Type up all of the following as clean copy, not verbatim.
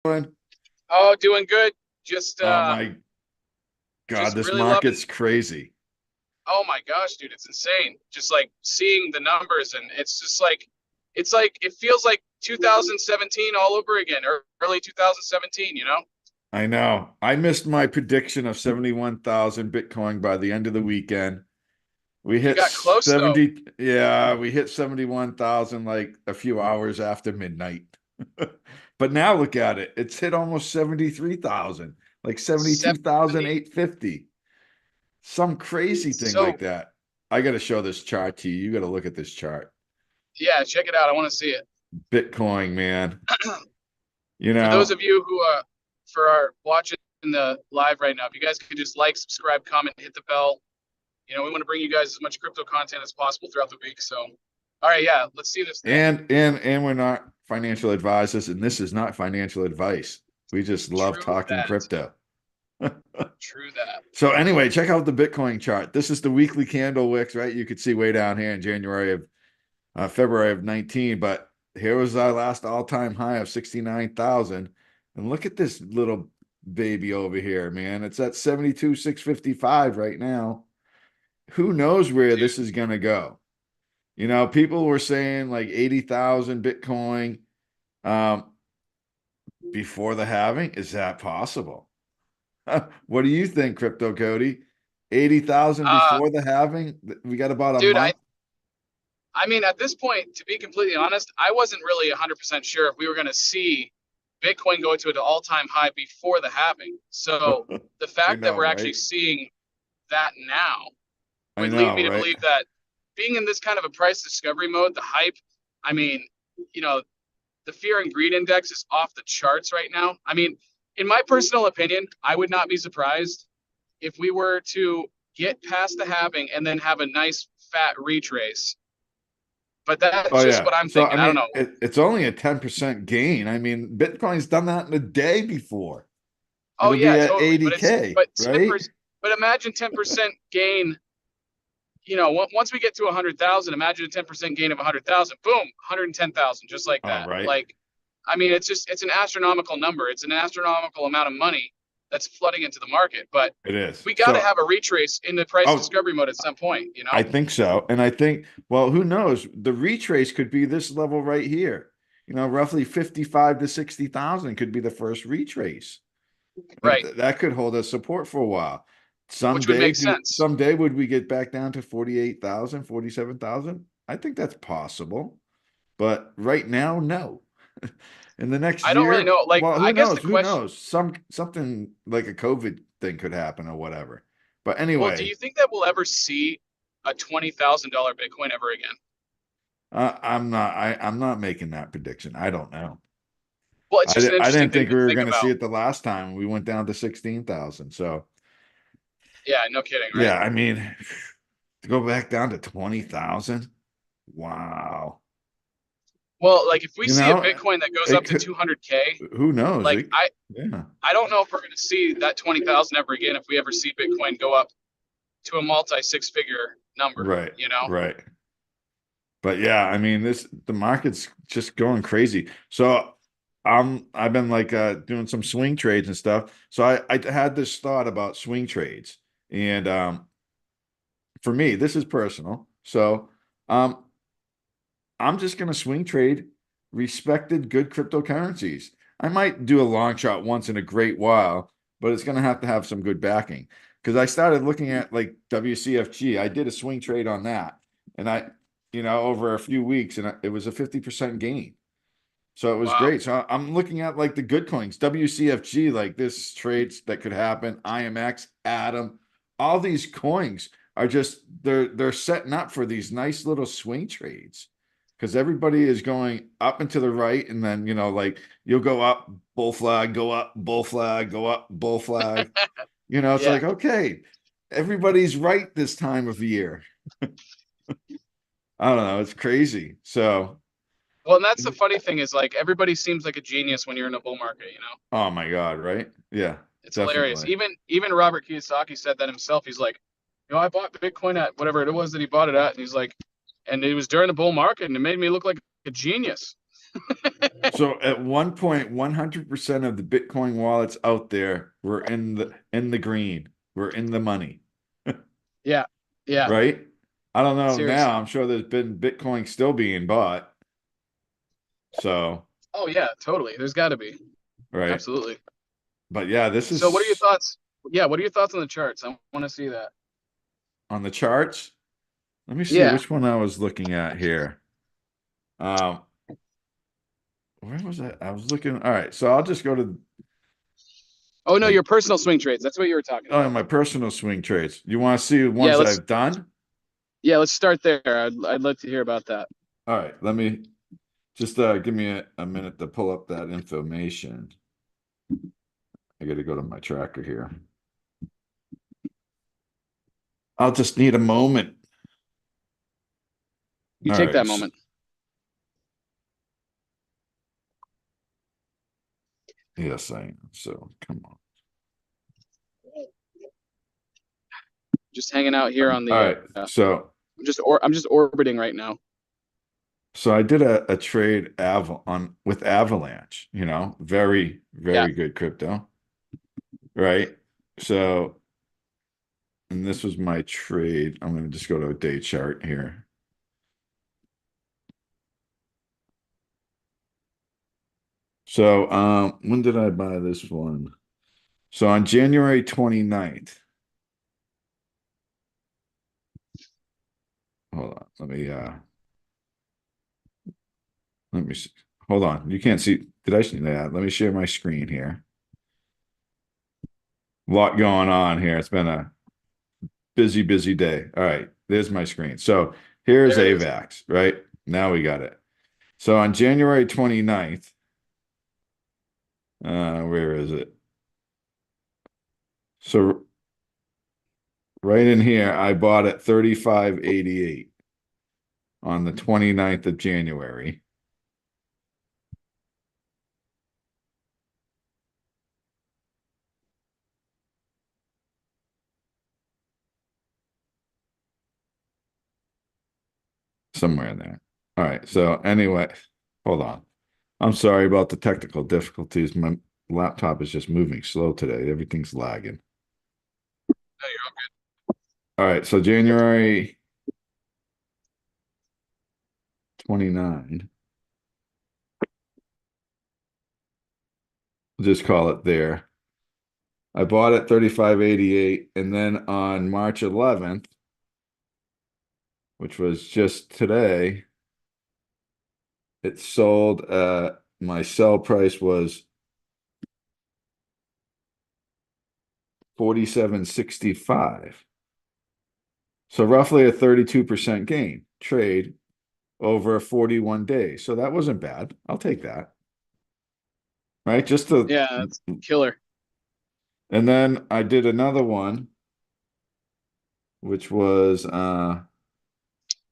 Doing? Oh, doing good. Just Oh uh my God, just this really loving. market's crazy. Oh my gosh, dude, it's insane. Just like seeing the numbers, and it's like it feels like 2017 all over again, or early 2017, you know? I know. I missed my prediction of 71,000 Bitcoin by the end of the weekend. We You hit got close though. 70, yeah, we hit 71,000 like a few hours after midnight. But now look at it. It's hit almost 73,000, like 70. 72,850. Some crazy thing like So, that. I got to show this chart to you. You got to look at this chart. yeah, check it out. I want to see it. Bitcoin, man. You For those know, of you who for our watching the live right now, if you guys could just like, subscribe, comment, hit the bell. We want to bring you guys as much crypto content as possible throughout the week. So, all right, yeah, let's see this thing. and we're not financial advisors, and this is not financial advice. We just love True talking that. crypto. True that. So anyway, check out the Bitcoin chart. This is the weekly candle wicks, right? You could see way down here in January of February of 19, but here was our last all-time high of 69,000. And look at this little baby over here, man. It's at 72,655 right now. Who knows where Dude. this is going to go? You know, people were saying like 80,000 Bitcoin um, before the halving. Is that possible? What do you think, Crypto Cody? 80,000 Uh, before the halving? We got about a dude, month. I mean, at this point, to be completely honest, I wasn't really 100% sure if we were going to see Bitcoin go to an all-time high before the halving. So the I fact that know, we're actually right? seeing that now I would lead know, me to right? believe that being in this kind of a price discovery mode, the hype, I mean, you know, the fear and greed index is off the charts right now. I mean, in my personal opinion, I would not be surprised if we were to get past the halving and then have a nice fat retrace. But Oh that's just yeah. what I'm So thinking. I I don't mean, know. it's only a 10% gain. I mean, Bitcoin's done that in a day before. Oh It'll yeah, be at totally. But it's 80K, but ten right? percent. But imagine 10% gain. Once we get to 100,000, imagine a 10% gain of 100,000. Boom, 110,000, just like All that. right. Like, I mean, it's an astronomical number. It's an astronomical amount of money that's flooding into the market. But It is. we got to So, have a retrace in the price oh, discovery mode at some point. I think so. And I think, well, who knows? The retrace could be this level right here. You know, roughly 55 to 60,000 could be the first retrace. And Right? that could hold us support for a while. Which would make sense. Someday would we get back down to 48,000, 47,000? I think that's possible. But right now, no. In the next I don't really year, know. Like, well, I who guess the knows? Who question. knows? Something like a COVID thing could happen or whatever. But Well, do anyway, you think that we'll ever see a $20,000 Bitcoin ever again? I'm not making that prediction. I don't know. Well, it's just an I interesting didn't thing think to we were think going to see about. it the last time. We went down to 16,000. So, Yeah, no kidding, right? yeah, I mean, to go back down to 20,000. Wow. Well, like if we You see a know, Bitcoin that goes it up to could, 200K, who knows? like Yeah, I don't know if we're going to see that 20,000 ever again if we ever see Bitcoin go up to a multi six figure number, right, you know? right. But yeah, I mean, the market's just going crazy. So I've been like doing some swing trades and stuff. So I had this thought about swing trades. And for me, this is personal. So um I'm just gonna swing trade respected good cryptocurrencies. I might do a long shot once in a great while, but it's gonna have to have some good backing. Because I started looking at like WCFG. I did a swing trade on that. And over a few weeks, and it was a 50% gain. So it was Wow. great. So I'm looking at like the good coins, WCFG, like this trades that could happen, IMX, Atom, all these coins are just they're setting up for these nice little swing trades because everybody is going up and to the right, and then like you'll go up, bull flag, go up, bull flag, go up, bull flag. It's Yeah. like okay, everybody's right this time of year. I don't know, it's crazy. So, Well, and that's the funny thing is like everybody seems like a genius when you're in a bull market, you know? oh my God, right? Yeah, It's hilarious. definitely. Even Robert Kiyosaki said that himself. He's like, I bought Bitcoin at whatever it was that he bought it at, and he's like, and it was during the bull market, and it made me look like a genius. So at one point, 100% of the Bitcoin wallets out there were in the green. We're in the money, Yeah. Yeah. right? I don't know now. Seriously. I'm sure there's been Bitcoin still being bought. So, Oh yeah, totally. There's got to be. right. Absolutely. But yeah, this So what are your is thoughts? Yeah, what are your thoughts on the charts? I want to see that. on the charts. Let me see Yeah. which one I was looking at here. Um, where was I? I was looking. All right, so I'll just go to Oh no, like your personal swing trades. That's what you were talking oh, about. my personal swing trades. You want to see the Yeah, ones that I've done? let's start there. I'd like to hear about that. All right, let me just give me a minute to pull up that information. I got to go to my tracker here. I'll just need a moment. You All take right. that moment. Yes, I am. So come on. Just hanging out here on All the right. I'm just orbiting right now. So I did a trade with Avalanche, very, Yeah. very good crypto. Right. So, and this was my trade. I'm going to just go to a day chart here. So, when did I buy this one? So on January 29th. Hold on. Let me see. Hold on. You can't see. Did I see that? Let me share my screen here. A lot going on here. It's been a busy, busy day. All right. There's my screen. So here's There it is. AVAX, right? Now we got it. So on January 29th, where is it? So right in here, I bought at 35.88 on the 29th of January. Somewhere in there. All right. So anyway, hold on. I'm sorry about the technical difficulties. My laptop is just moving slow today. Everything's lagging. No, you're All right. So January 29, we'll just call it there. I bought at 35.88, and then on March 11th, which was just today, it sold my sell price was 47.65. So roughly a 32% gain trade over 41 days. So that wasn't bad. I'll take that. Right? Yeah, that's killer. And then I did another one, which was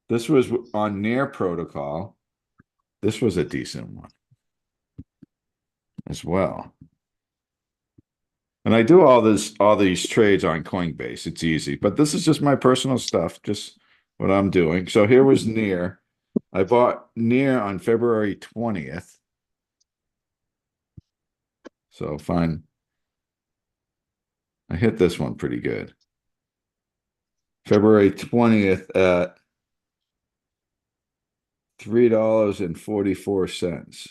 this was on Near Protocol. This was a decent one as well. And I do all these trades on Coinbase. It's easy, but this is just my personal stuff, just what I'm doing. So here was Near. I bought Near on February 20th. So fine. I hit this one pretty good. February 20th at $3.44.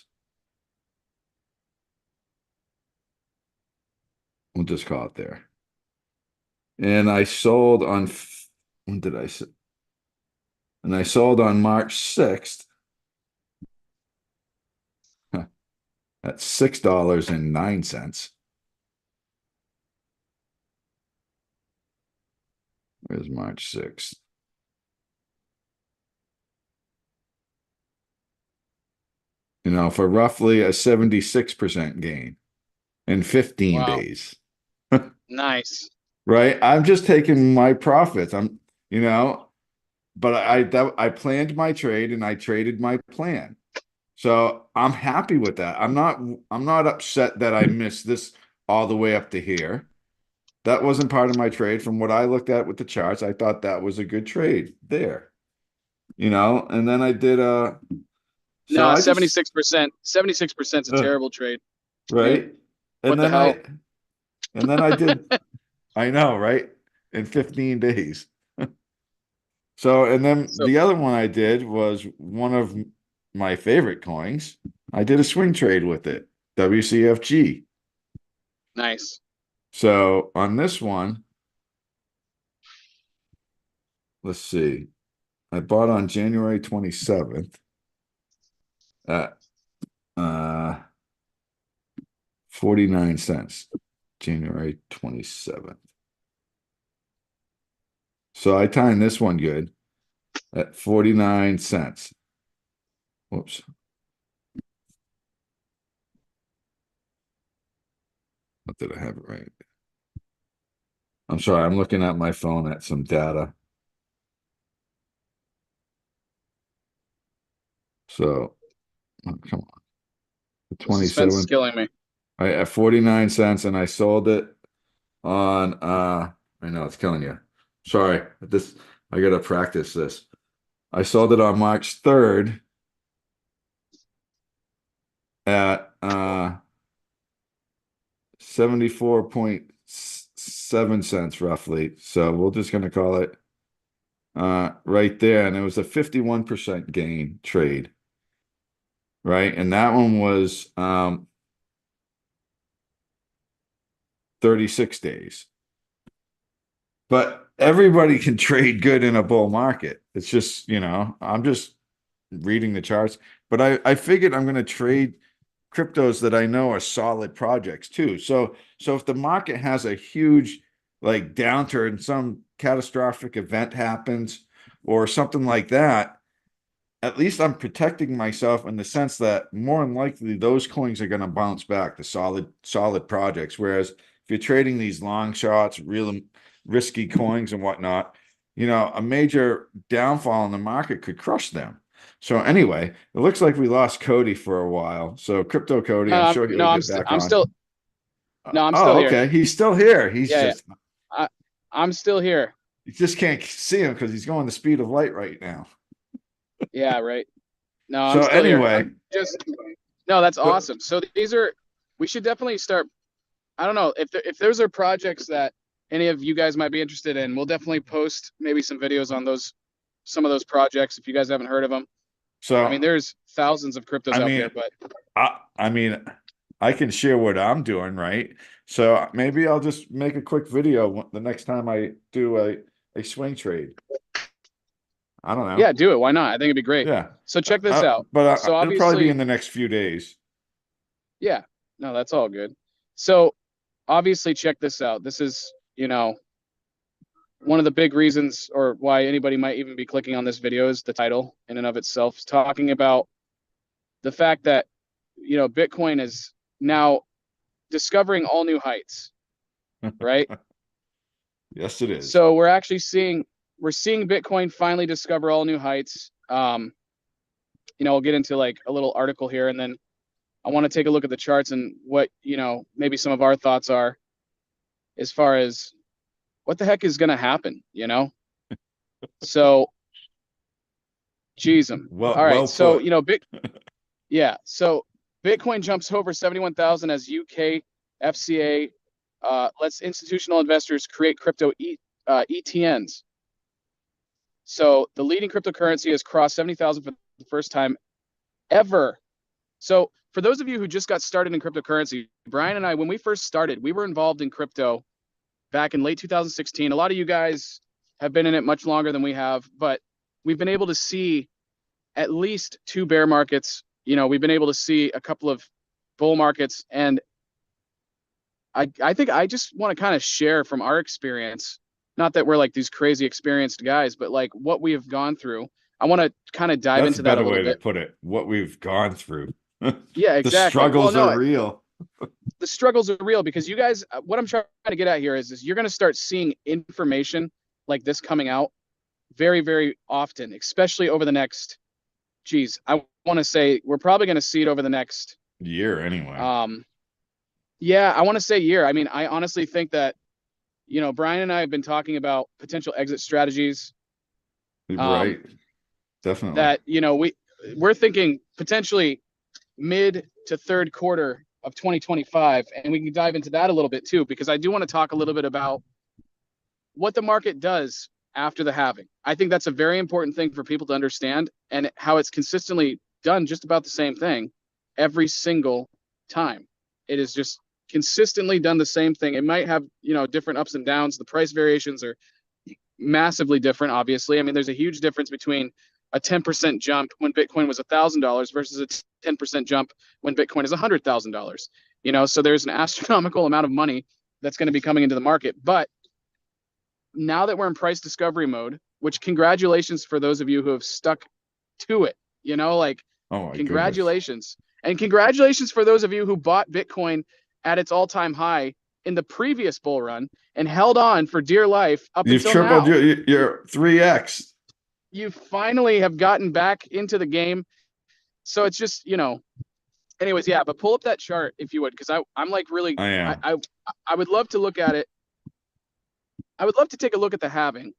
We'll just call it there. And I sold on when did I say? And I sold on March 6th at $6.09. Where's March 6th? For roughly a 76% gain in 15 Wow. days. Nice. Right? I'm just taking my profits. But I planned my trade and I traded my plan. So I'm happy with that. I'm not upset that I missed this all the way up to here. That wasn't part of my trade. From what I looked at with the charts, I thought that was a good trade there. And then I did So No, I just 76%. 76% is a uh, terrible trade. Dude, right. And what the then hell? I did, I know, right? In 15 days. So, and then So the other one I did was one of my favorite coins. I did a swing trade with it, WCFG. nice. So on this one, let's see. I bought on January 27th at 49 cents. January 27th. So I timed this one good at 49 cents. Whoops. What did I have it right? I'm sorry, I'm looking at my phone at some data. So, oh, come on. The The suspense is 27th, killing me. I at 49 cents and I sold it on I know it's killing you. Sorry, this I gotta practice this. I sold it on March 3rd at 74.7 cents roughly. So we're just gonna call it right there. And it was a 51% gain trade. Right. And that one was 36 days. But everybody can trade good in a bull market. It's just, I'm just reading the charts. But I figured I'm going to trade cryptos that I know are solid projects too. So if the market has a huge like downturn, some catastrophic event happens or something like that, at least I'm protecting myself in the sense that more than likely those coins are going to bounce back to solid projects. Whereas if you're trading these long shots, real risky coins and whatnot, a major downfall in the market could crush them. So anyway, it looks like we lost Cody for a while. So crypto Cody, I'm sure he'll get back I'm on. still no, I'm still Oh, here. okay. He's still here. Yeah, yeah. I'm still here. You just can't see him because he's going the speed of light right now. Yeah, right. No, I'm So still here. anyway, No, that's so awesome. So we should definitely start. I don't know if those are projects that any of you guys might be interested in. We'll definitely post maybe some videos on some of those projects if you guys haven't heard of them. I mean, so there's thousands of cryptos I out mean, there, but I mean, I can share what I'm doing, right? So maybe I'll just make a quick video the next time I do a swing trade. I don't know. yeah, do it. Why not? I think it'd be great. Yeah. So check this out. But So it'll probably be obviously, in the next few days. yeah, no, that's all good. So obviously, check this out. This is, one of the big reasons or why anybody might even be clicking on this video is the title in and of itself, talking about the fact that, Bitcoin is now discovering all new heights, right? Yes, it is. So we're seeing Bitcoin finally discover all new heights. We'll get into like a little article here, and then I want to take a look at the charts and what, maybe some of our thoughts are as far as what the heck is going to happen, So, geez, all right. Well So, put. Yeah. So Bitcoin jumps over 71,000 as UK FCA lets institutional investors create crypto ETNs. So the leading cryptocurrency has crossed 70,000 for the first time ever. So for those of you who just got started in cryptocurrency, Brian and I, when we first started, we were involved in crypto back in late 2016. A lot of you guys have been in it much longer than we have, but we've been able to see at least two bear markets. We've been able to see a couple of bull markets, and I think I just want to kind of share from our experience. Not that we're like these crazy experienced guys, but like what we have gone through. I want to kind of dive That's a into that a better little way to bit. put it. What we've gone through. Yeah, The exactly. Well, struggles are no, real. the struggles are real because you guys, what I'm trying to get at here is you're going to start seeing information like this coming out very, very often, especially over the next, I want to say we're probably going to see it over the next Year anyway. Yeah, I want to say year. I mean, I honestly think that, Brian and I have been talking about potential exit strategies. Right. Definitely. That, we're thinking potentially mid to third quarter of 2025, and we can dive into that a little bit too, because I do want to talk a little bit about what the market does after the halving. I think that's a very important thing for people to understand, and how it's consistently done just about the same thing every single time. It is just consistently done the same thing. It might have, different ups and downs. The price variations are massively different, obviously. I mean, there's a huge difference between a 10% jump when Bitcoin was $1,000 versus a 10% jump when Bitcoin is $100,000. So there's an astronomical amount of money that's going to be coming into the market. But now that we're in price discovery mode, which congratulations for those of you who have stuck to it, Oh my congratulations. And congratulations for those of you who bought Bitcoin at its all-time high in the previous bull run and held on for dear life up You've until tripled now. your 3x. You finally have gotten back into the game. So it's just, anyways, yeah, but pull up that chart if you would, because I'm like really, I am. I would love to look at it. I would love to take a look at the halving,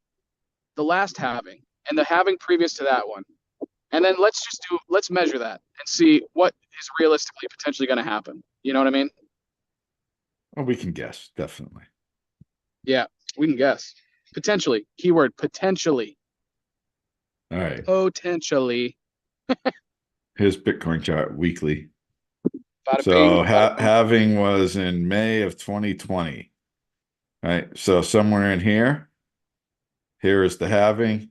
the last halving, and the halving previous to that one. And then let's measure that and see what is realistically potentially going to happen. You know what I mean? Well, we can guess, definitely. Yeah, we can guess. Potentially. Keyword potentially. All right. Potentially. Here's Bitcoin chart weekly. Bada So bing, bada boom. halving was in May of 2020. Right. So somewhere in here is the halving.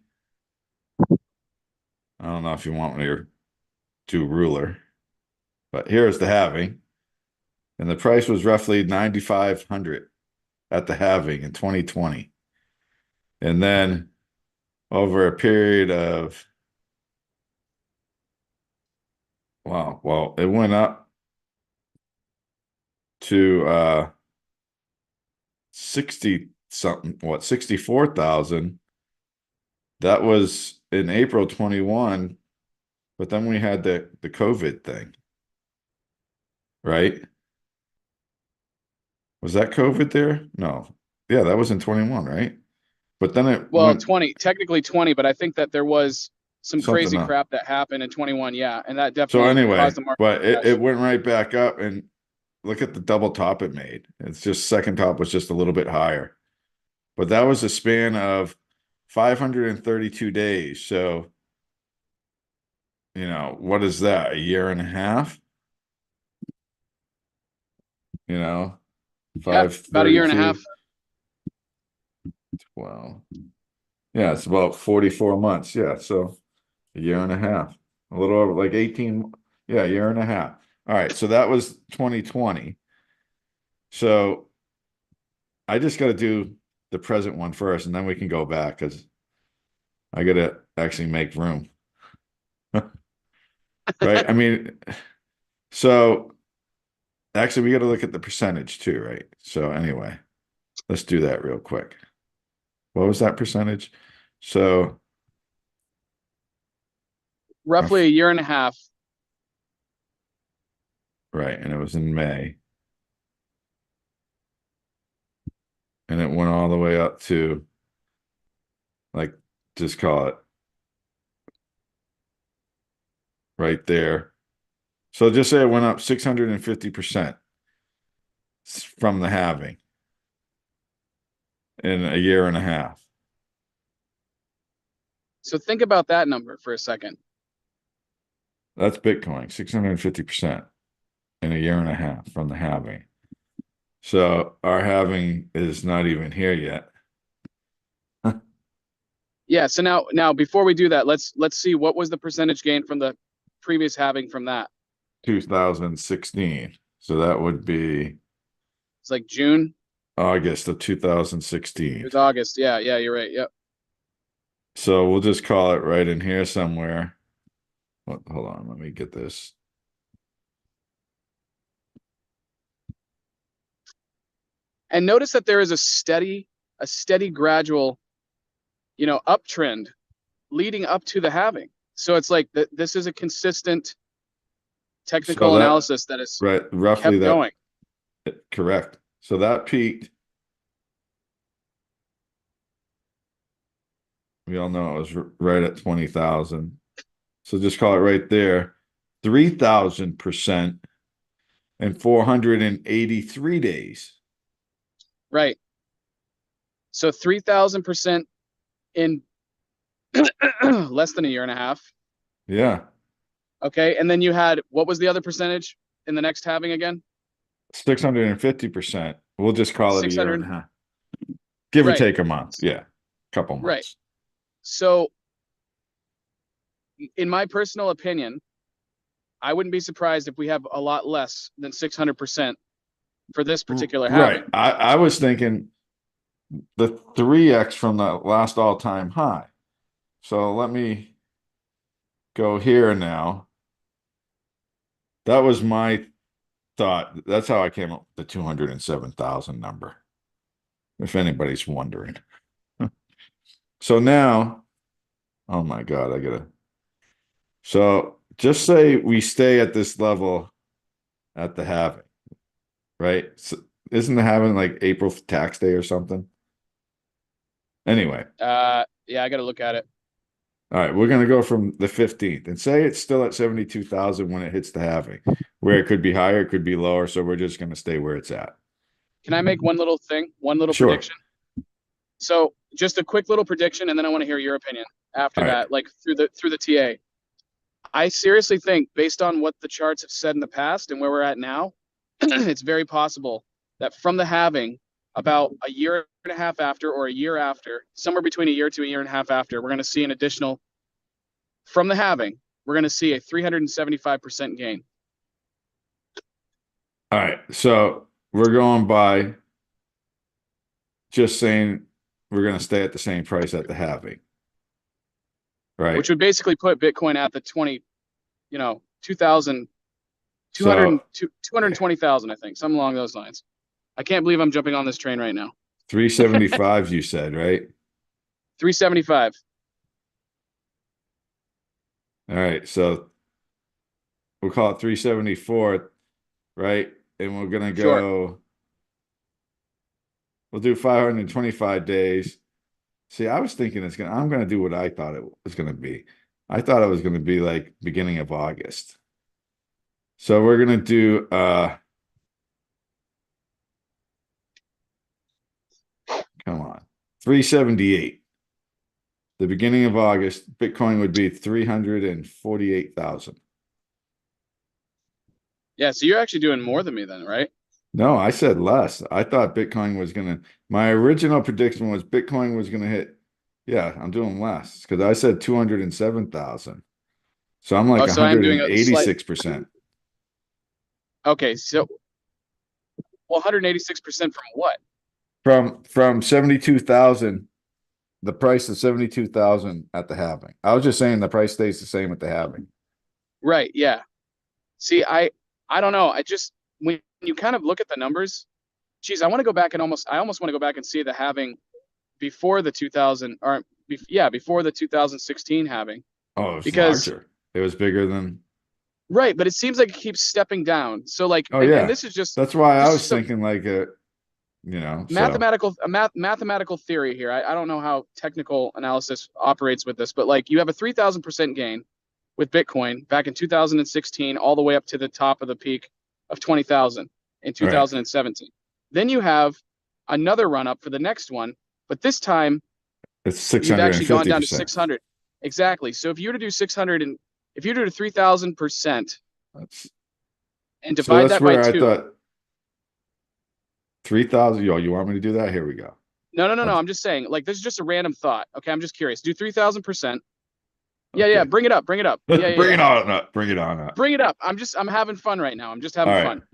I don't know if you want me to do ruler, but here's the halving. And the price was roughly 9,500 at the halving in 2020. And then over a period of, wow, well, it went up to 60 something, 64,000. That was in April 21, but then we had the COVID thing, right? Was that COVID there? No. Yeah, that was in 21, right? But then it went 20, technically 20, but I think that there was some something crazy up. crap that happened in 21. Yeah. And that So definitely anyway, caused the market but to crash. it went right back up, and look at the double top it made. It's just second top was just a little bit higher. But that was a span of 532 days. So, what is that? A year and a half? Yeah, about a year and a 532. half. Well, yeah, it's about 44 months. Yeah, so a year and a half, a little over like 18. Yeah, a year and a half. All right, so that was 2020. So I just got to do the present one first, and then we can go back because I got to actually make room. Right? I mean, so actually, we got to look at the percentage too, right? So anyway, let's do that real quick. What was that percentage? So Roughly a year and a half. right, and it was in May. And it went all the way up to, like, just call it right there. So just say it went up 650% from the halving in a year and a half. So think about that number for a second. That's Bitcoin, 650% in a year and a half from the halving. So our halving is not even here yet. Yeah. So now before we do that, let's see what was the percentage gain from the previous halving from that. 2016. So that would be It's like June. August of It 2016. was August. Yeah. Yeah. You're right. Yep. So we'll just call it right in here somewhere. Hold on, let me get this. And notice that there is a steady gradual, uptrend leading up to the halving. So it's like this is a consistent technical analysis that is right, roughly kept going. Correct. So that peaked. We all know it was right at 20,000. So just call it right there, 3,000% and 483 days. Right. So 3,000% in less than a year and a half. Yeah, Okay. And then you had, what was the other percentage in the next halving again? 650%. We'll just call it a year and 600. a half, give or Right. take a month. Yeah, couple Right. months. So in my personal opinion, I wouldn't be surprised if we have a lot less than 600% for this particular Right. halving. I was thinking the 3x from the last all-time high. So let me go here now. That was my thought. That's how I came up with the 207,000 number, if anybody's wondering. So now, oh my God, I gotta. So just say we stay at this level at the halving, right? So isn't the halving like April tax day or something? Anyway, Yeah, I got to look at it. all right, we're gonna go from the 15th and say it's still at 72,000 when it hits the halving, where it could be higher, it could be lower. So we're just gonna stay where it's at. Can I make one little thing, one little Sure. prediction? So just a quick little prediction, and then I want to hear your opinion after All right. that, like through the TA. I seriously think, based on what the charts have said in the past and where we're at now, it's very possible that from the halving, about a year and a half after, or a year after, somewhere between a year to a year and a half after, we're going to see an additional, from the halving, we're going to see a 375% gain. All right. So we're going by just saying we're going to stay at the same price at the halving. Right. Which would basically put Bitcoin at the 2,000, So 220,000, I think, something along those lines. I can't believe I'm jumping on this train right now. 375, you said, right? 375. All right. So we'll call it 374, right? And we're going to Sure. go, we'll do 525 days. See, I was thinking I'm going to do what I thought it was going to be. I thought it was going to be like beginning of August. So we're going to do, come on, 378. The beginning of August, Bitcoin would be 348,000. Yeah, so you're actually doing more than me then, right? No, I said less. I thought Bitcoin was gonna, my original prediction was Bitcoin was gonna hit, yeah, I'm doing less because I said 207,000. So I'm like Oh, so I'm doing a slight. 186%. Okay, so, well, 186% from what? From 72,000, the price of 72,000 at the halving. I was just saying the price stays the same at the halving. Right, yeah. See, I don't know. I just, when you kind of look at the numbers, geez, I want to go back and I almost want to go back and see the halving before the 2000, or yeah, before the 2016 halving. Oh, it was Because, larger. It was bigger than, right, but it seems like it keeps stepping down. So like, oh and yeah. this is just, That's why I this is was some thinking like so. mathematical theory here. I don't know how technical analysis operates with this, but like you have a 3,000% gain with Bitcoin back in 2016, all the way up to the top of the peak of 20,000 in All right. 2017. Then you have another run up for the next one, but this time It's we've actually gone down to 650%. 600. Exactly. So if you were to do 600 and if you were to do 3,000% That's and so divide that's that by where I two. thought 3,000. Yo, you want me to do that? Here we go. No. I'm just saying, like, this is just a random thought. Okay. I'm just curious. Do 3,000%. Yeah. Okay. Bring it up. Bring it up. Yeah. Bring it on up. Bring it on up. Bring it up. I'm having fun right now. I'm just All having right. fun.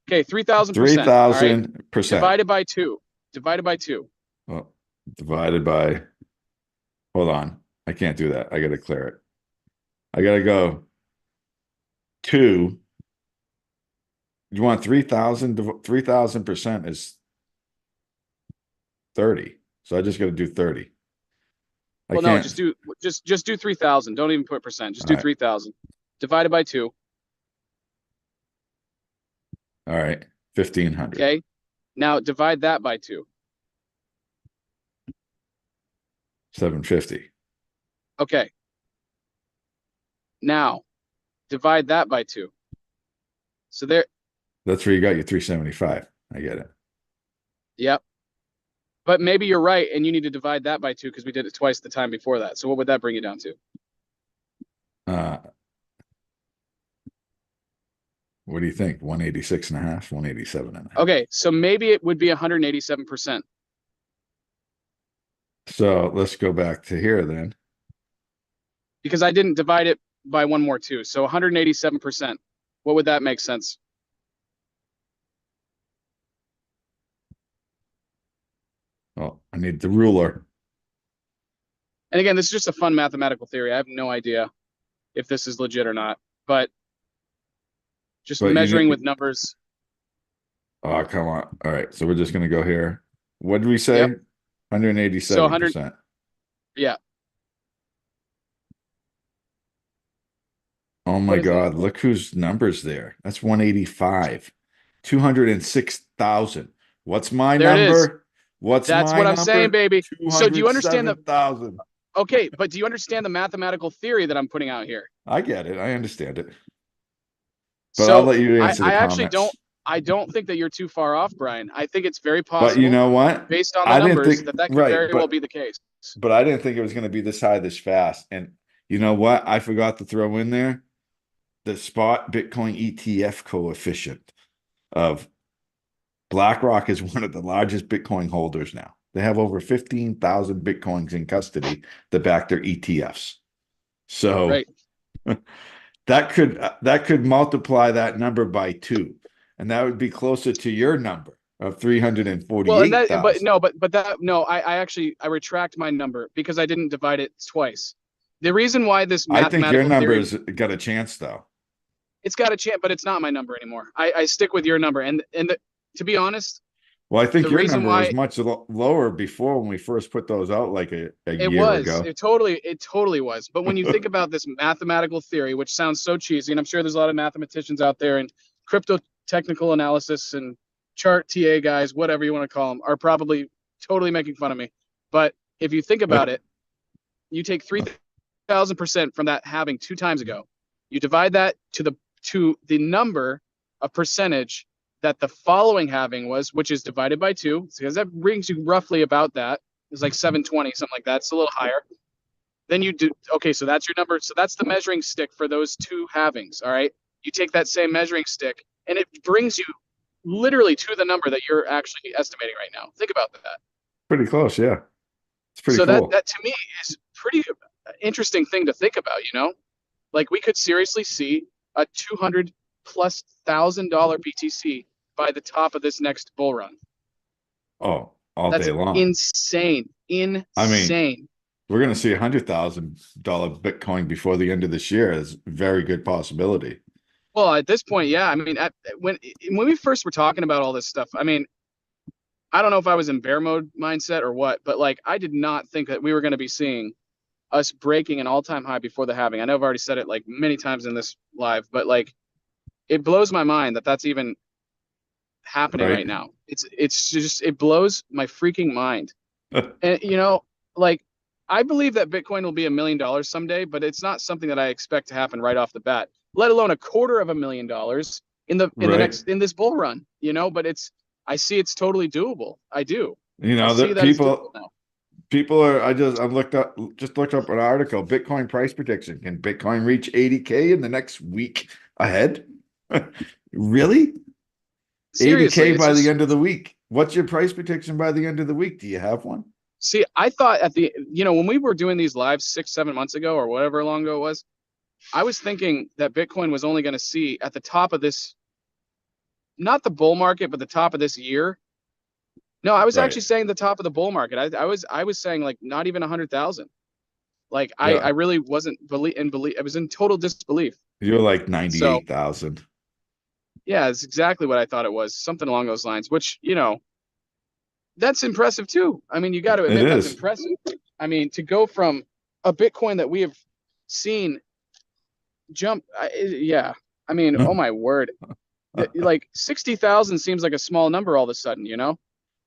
Okay. 3,000%. All right. 3,000%. Divided by two. Divided by two. Well, divided by, hold on. I can't do that. I got to clear it. I got to go 2. You want 3,000? 3,000% is 30. So I just got to do 30. I Well, no, can't. just do 3,000. Don't even put percent. Just All do right. 3,000. Divided by two. All right. 1,500. Okay. Now divide that by two. 750. Okay. Now divide that by 2. So there, That's where you got your 375. I get it. yep. But maybe you're right, and you need to divide that by 2 because we did it twice the time before that. So what would that bring you down to? Uh, what do you think? 186 and a half, 187 and a half. Okay, so maybe it would be 187%. So let's go back to here then. Because I didn't divide it by one more 2. So 187%. What would that make sense? Oh, I need the ruler. And again, this is just a fun mathematical theory. I have no idea if this is legit or not, but just But measuring with numbers. Oh, come on. All right. So we're just going to go here. What did we say? Yep. 187%. Yeah. Oh my God. Look whose numbers there. That's 185. 206,000. What's my There it is. number? What's That's my what I'm number? saying, baby. So do you understand the 207,000. Okay, but do you understand the mathematical theory that I'm putting out here? I get it. I understand it. But So I'll let you answer the I actually comments. I don't think that you're too far off, Brian. I think it's very possible, But you know what? based on the I didn't numbers, think that could right, very well but be the case. but I didn't think it was going to be this high this fast. And you know what? I forgot to throw in there the spot Bitcoin ETF coefficient of BlackRock is one of the largest Bitcoin holders now. They have over 15,000 Bitcoins in custody that back their ETFs. So Right. that could multiply that number by 2, and that would be closer to your number of 348,000. Well, and that, but no, but that, no, I actually, I retract my number because I didn't divide it twice. The reason why this I think your mathematical number theory, has got a chance though. it's got a chance, but it's not my number anymore. I stick with your number, and to be honest, Well, I think the your reason number why was much lower before when we first put those out like a it year was, ago. it totally was. But when you think about this mathematical theory, which sounds so cheesy, and I'm sure there's a lot of mathematicians out there and crypto technical analysis and chart TA guys, whatever you want to call them, are probably totally making fun of me. But if you think about it, you take 3,000% from that halving 2 times ago, you divide that to the number of percentage that the following halving was, which is divided by 2, because that brings you roughly about that. It's like 720, something like that. It's a little higher. Then you do, okay, so that's your number. So that's the measuring stick for those 2 halvings. All right. You take that same measuring stick and it brings you literally to the number that you're actually estimating right now. Think about that. Pretty close, yeah. It's pretty So cool. that to me is pretty interesting thing to think about, you know? Like we could seriously see a $200,000+ BTC by the top of this next bull run. Oh, all That's day long. insane. Insane. I mean, we're going to see $100,000 Bitcoin before the end of this year. Is a very good possibility. Well, at this point, yeah. I mean, when we first were talking about all this stuff, I mean, I don't know if I was in bear mode mindset or what, but like I did not think that we were going to be seeing us breaking an all-time high before the halving. I know I've already said it like many times in this live, but like it blows my mind that that's even happening right now. It's just, it blows my freaking mind. And you know, like I believe that Bitcoin will be $1 million someday, but it's not something that I expect to happen right off the bat, let alone $250,000 in this bull run, you know, but I see it's totally doable. I do. You know, that people are, I just looked up an article, Bitcoin price prediction. Can Bitcoin reach 80K in the next week ahead? Really? Seriously, 80K by the end of the week. What's your price prediction by the end of the week? Do you have one? See, I thought when we were doing these lives 6-7 months ago or whatever long ago it was, I was thinking that Bitcoin was only going to see at the top of this, not the bull market, but the top of this year. No, I was actually saying the top of the bull market. I was saying like not even 100,000. Like I really wasn't I was in total disbelief. You're like 98,000. So, yeah, it's exactly what I thought it was. Something along those lines, which, you know, that's impressive too. I mean, you got to admit that's impressive. I mean, to go from a Bitcoin that we have seen jump, yeah. I mean, oh my word, like 60,000 seems like a small number all of a sudden, you know?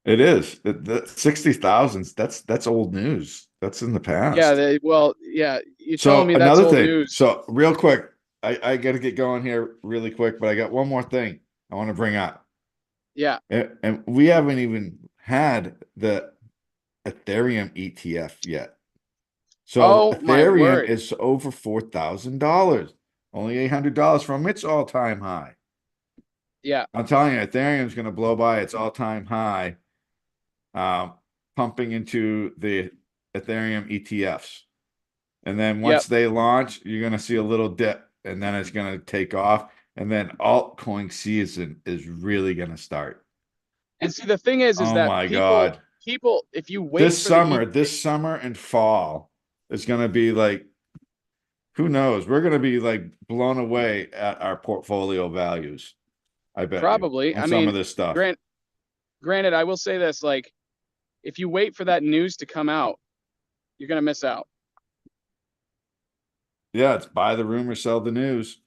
It is. The 60,000, that's old news. That's in the Yeah, past. well, yeah, you're telling So me that's another old thing. news. So real quick, I got to get going here really quick, but I got one more thing I want to bring up. Yeah. And we haven't even had the Ethereum ETF yet. So Oh my Ethereum word. is over $4,000, only $800 from its all-time high. Yeah. I'm telling you, Ethereum's going to blow by its all-time high, um, pumping into the Ethereum ETFs. And then Yep. once they launch, you're going to see a little dip, and then it's going to take off. And then altcoin season is really going to start. And see, the thing is Oh that my God. people, if you wait for the This summer and fall is going to be like, who knows? We're going to be like blown away at our portfolio values. I bet you probably, on I some mean, of this stuff. grant, granted, I will say this, like, if you wait for that news to come out, you're gonna miss out. Yeah, it's buy the rumor, sell the news.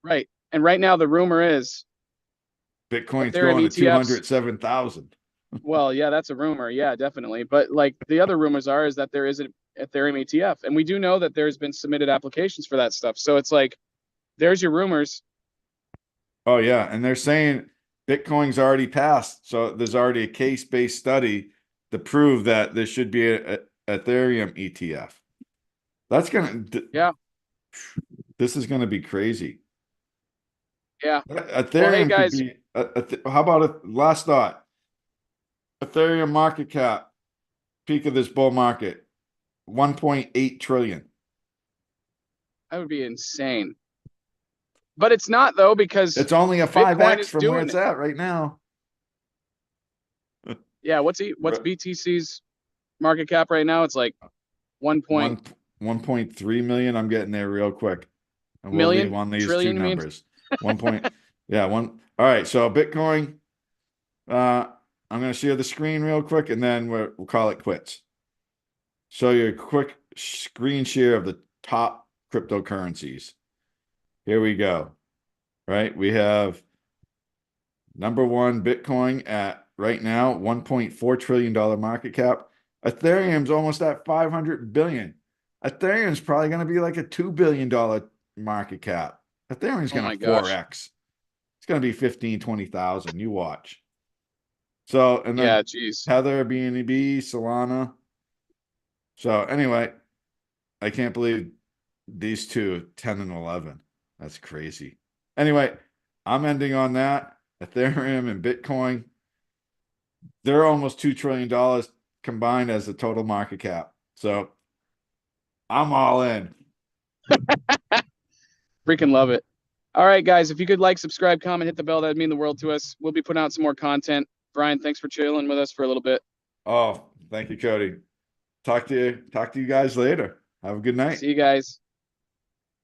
Right. And right now, the rumor is Bitcoin's Ethereum going to ETFs. 207,000. Well, yeah, that's a rumor. Yeah, definitely. But like the other rumors are is that there is an Ethereum ETF, and we do know that there's been submitted applications for that stuff. So it's like, there's your rumors. Oh yeah, and they're saying Bitcoin's already passed, so there's already a case-based study to prove that there should be a Ethereum ETF. That's gonna, Yeah. this is gonna be crazy. Yeah. Well, hey Ethereum could guys, be. How about a last thought? Ethereum market cap, peak of this bull market, 1.8 trillion. that would be insane. But it's not though, because It's only a Bitcoin 5x is from where doing it's it. at right now. Yeah, what's BTC's market cap right now? It's like 1 point One 1.3 million. I'm getting there real quick. And we'll leave million on these two trillion, you mean? numbers. One point, yeah, one. All right, so Bitcoin, I'm gonna share the screen real quick and then we'll call it quits. So your quick screen share of the top cryptocurrencies. Here we go. Right? We have number one, Bitcoin at right now, $1.4 trillion market cap. Ethereum's almost at 500 billion. Ethereum's probably going to be like a $2 billion market cap. Ethereum's Oh going my to gosh. 4x. It's going to be 15, 20,000. You watch. So, and then Yeah, geez. Tether, BNB, Solana. So anyway, I can't believe these two, 10 and 11. That's crazy. Anyway, I'm ending on that. Ethereum and Bitcoin, they're almost $2 trillion combined as the total market cap. So I'm all in. Freaking love it. All right, guys, if you could like, subscribe, comment, hit the bell, that'd mean the world to us. We'll be putting out some more content. Brian, thanks for chilling with us for a little bit. Oh, thank you, Cody. Talk to you guys later. Have a good night. See you guys.